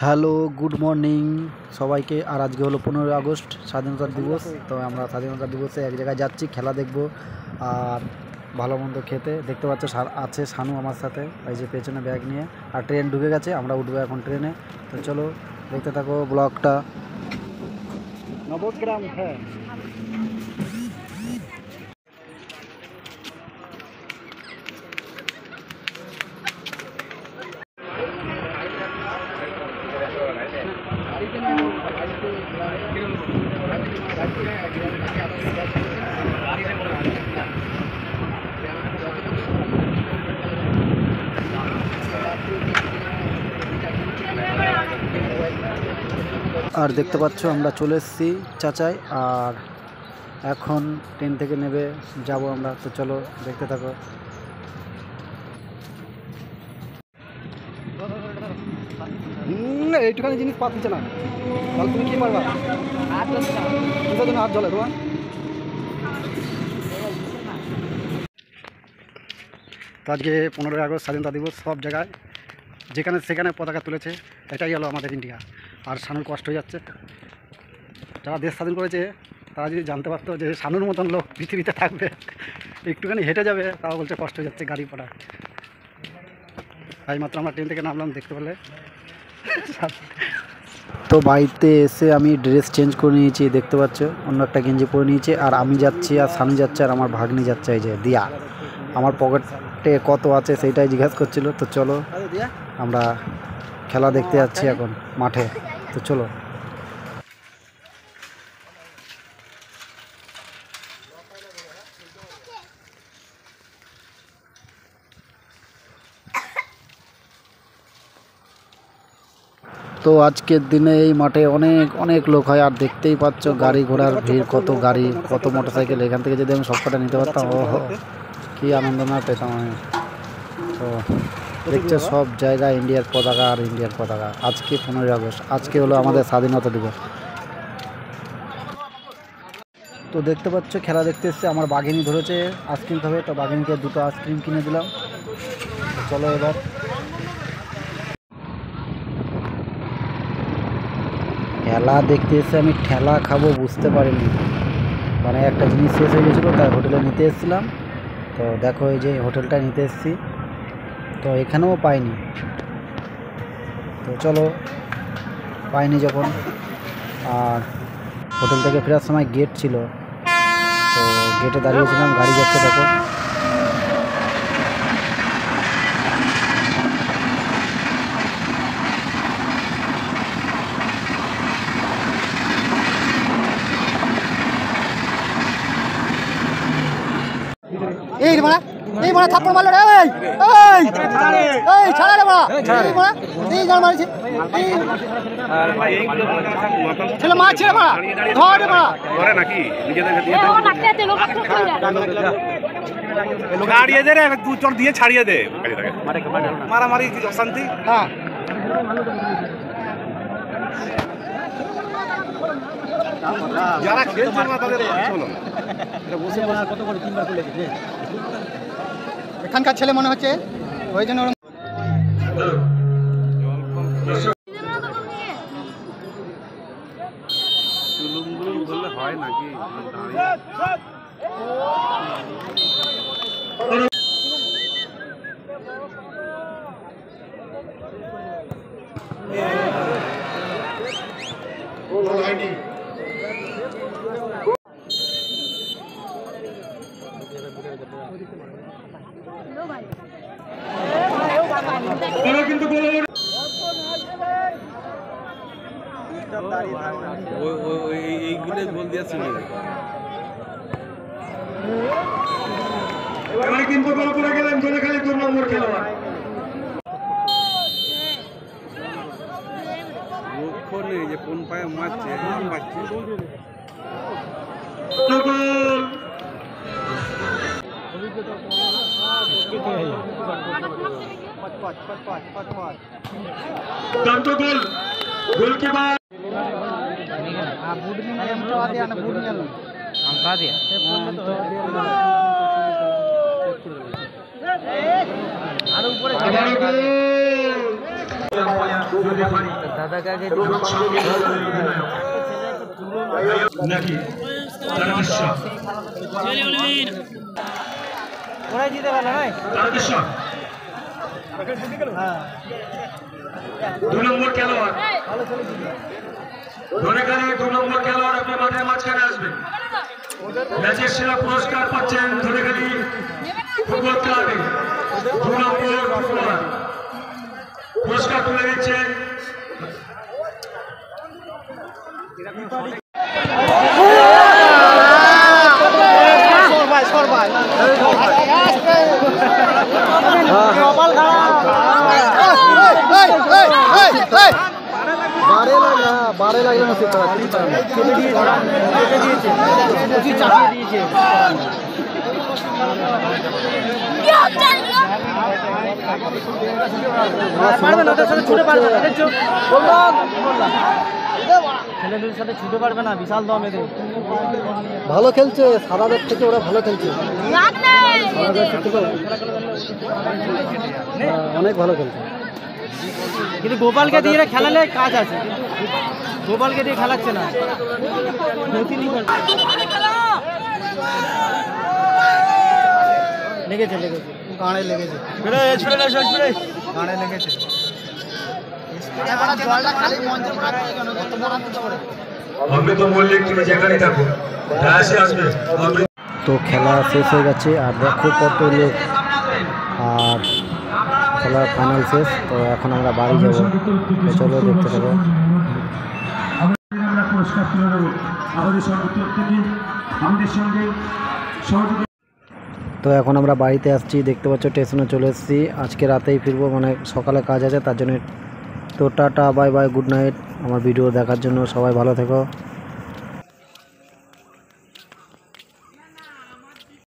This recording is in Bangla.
হ্যালো, গুড মর্নিং সবাইকে। আর আজকে হলো 15ই আগস্ট, স্বাধীনতা দিবস। তো আমরা স্বাধীনতা দিবসে এক জায়গায় যাচ্ছি, খেলা দেখব আর ভালো মন্দ খেতে। দেখতে পাচ্ছ আছে শানু আমার সাথে, এই যে পেছনে ব্যাগ নিয়ে। আর ট্রেন ঢুকে গেছে, আমরা উঠবো এখন ট্রেনে। তো চলো দেখতে থাকো ব্লগটা। নবগ্রাম হ্যাঁ। আর দেখতে পাচ্ছ আমরা চলে এসেছি চাচাই। আর এখন ট্রেন থেকে নেবে যাব আমরা। তো চলো দেখতে থাকো। এইটুখানি জিনিস পাচ্ছে না, তাহলে তুমি কি পারবা? কিসের জন্য হাত জ্বলে তোমার? তো আজকে 15ই আগস্ট স্বাধীনতা দিবস। সব জায়গায় যেখানে সেখানে পতাকা তুলেছে। এটাই হলো আমাদের ইন্ডিয়া। আর শানুর কষ্ট হয়ে যাচ্ছে। যারা দেশ স্বাধীন করেছে তারা যদি জানতে পারতো যে শানুর মতন লোক পৃথিবীতে থাকবে, একটুখানি হেঁটে যাবে, তাও বলছে কষ্ট হয়ে যাচ্ছে গাড়ি পাড়া। তাই মাত্র আমরা ট্রেন থেকে নামলাম, দেখতে পেলে। তো বাড়িতে এসে আমি ড্রেস চেঞ্জ করে নিয়েছি, দেখতে পাচ্ছ। অন্য একটা গেঞ্জি পরে নিয়েছি। আর আমি যাচ্ছি, আর শানু যাচ্ছে, আর আমার ভাগ্নি যাচ্ছে। এই যে দিয়া আমার পকেটে কত আছে সেইটাই জিজ্ঞাসা করছিল। তো চলো আমরা খেলা দেখতে যাচ্ছি এখন মাঠে। তো চলো। তো আজকের দিনে এই মাঠে অনেক অনেক লোক হয়। আর দেখতেই পাচ্ছ গাড়ি ঘোড়ার ভিড়, কত গাড়ি, কত মোটরসাইকেল। এখান থেকে যদি আমি সবকটা নিতে পারতাম, ও কী আনন্দ না পেতাম আমি। তো দেখছো সব জায়গায় ইন্ডিয়ার পতাকা আর ইন্ডিয়ার পতাকা। আজকে 15ই আগস্ট, আজকে হলো আমাদের স্বাধীনতা দিবস। তো দেখতে পাচ্ছ খেলা দেখতে এসছে। আমার বাঘিনী ধরেছে আইসক্রিম খাবে, তো বাঘিনীকে দুটো আইসক্রিম কিনে দিলাম। চলো এবার খেলা দেখতে এসে আমি ঠেলা খাবো বুঝতে পারিনি। মানে একটা জিনিস শেষ হয়ে গেছিলো, তাই হোটেলে নিতে এসেছিলাম। তো দেখো এই যে হোটেলটা নিতে এসেছি, তো এখানেও পাইনি। তো চলো, পাইনি যখন। আর হোটেল থেকে ফেরার সময় গেট ছিল, তো গেটে দাঁড়িয়েছিলাম, গাড়ি যাচ্ছে দেখো। এই মারা, এই মারা থাপ্পড় মারলো রে। এই এই ছাড়া রে মারা, এই মারা, এই গান মারছে। ছেলে মারছে রে মারা, ধর রে মারা। ধরে নাকি নিজেদের দিয়ে দাও, লাগতে লোক গাড়িয়ে দে রে, দু চড় দিয়ে ছাড়িয়ে দে। মারামারি অশান্তি। হ্যাঁ যারা খেলছে না তাদের চলো বসে কত করে তিনবার তুলে দিচ্ছে। এখানকার ছেলে মনে হচ্ছে, ওই জন্য হয় নাকি। কিন্তু এইগুলো গোল দিয়েছিল। এবারে কিন্তু গোল করে গেলেন জোরে খালি 2 নম্বর খেলোয়াড়। লক্ষ্য নেই যে কোন পায়ে মারছে, মারছে গোল। गोलकीपर আর উপরে দাদাকে আগে ওরাই জিতে গেল নয় 2 নম্বর খেলোয়াড় ধনেখালি 2 নম্বর খেলোয়াড় আপনি মাঠের মাঝখানে আসবেন। ম্যাচের সেরা পুরস্কার পাচ্ছেন ধনেখালি ফুটবল ক্লাবে 2 নম্বর ফুটবলার পুরস্কার তুলে দিচ্ছেন। বারে লাগলো না ছেলেদের সাথে ছুটে পারবে না, বিশাল দম এদের। ভালো খেলছে, সাদাদের থেকে ওরা ভালো খেলছে, অনেক ভালো খেলছে। কিন্তু গোপালকে দিয়ে খেলালে কাজ আছে, গোপালকে দিয়ে খেলাচ্ছে না। লেগেছে লেগেছে গাঁড়ে লেগেছে, গাঁড়ে লেগেছে। তো খেলা শেষ হয়ে গেছে, আর দেখো কত লোক, আর খেলার ফাইনাল শেষ। তো এখন আমরা বাড়ি যাবো, তো চলো দেখতে থাকো। তো এখন আমরা বাড়িতে আসছি, দেখতে পাচ্ছ স্টেশনে চলে এসেছি। আজকে রাতেই ফিরবো, মানে সকালে কাজ আছে তার জন্য। তো tata, bye bye, good night. আমার ভিডিও দেখার জন্য সবাই ভালো থেকো।